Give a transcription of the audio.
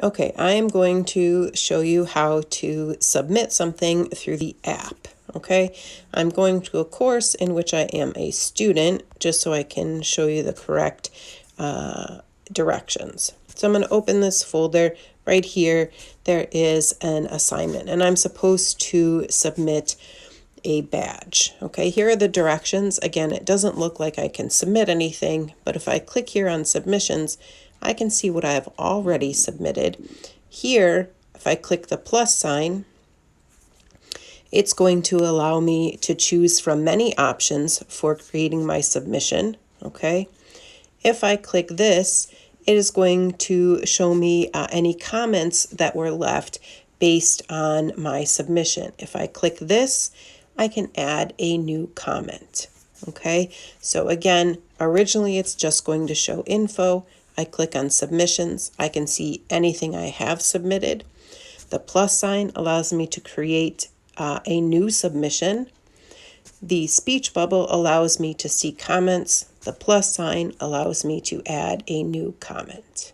Okay, I am going to show you how to submit something through the app. Okay, I'm going to a course in which I am a student just so I can show you the correct directions. So I'm going to open this folder right here. There is an assignment and I'm supposed to submit a badge. Okay, here are the directions. Again, it doesn't look like I can submit anything, but if I click here on submissions, I can see what I have already submitted. Here, if I click the plus sign, it's going to allow me to choose from many options for creating my submission. Okay, if I click this, it is going to show me any comments that were left based on my submission. If I click this, I can add a new comment. Okay, so again, originally it's just going to show info. I click on submissions. I can see anything I have submitted. The plus sign allows me to create a new submission. The speech bubble allows me to see comments. The plus sign allows me to add a new comment.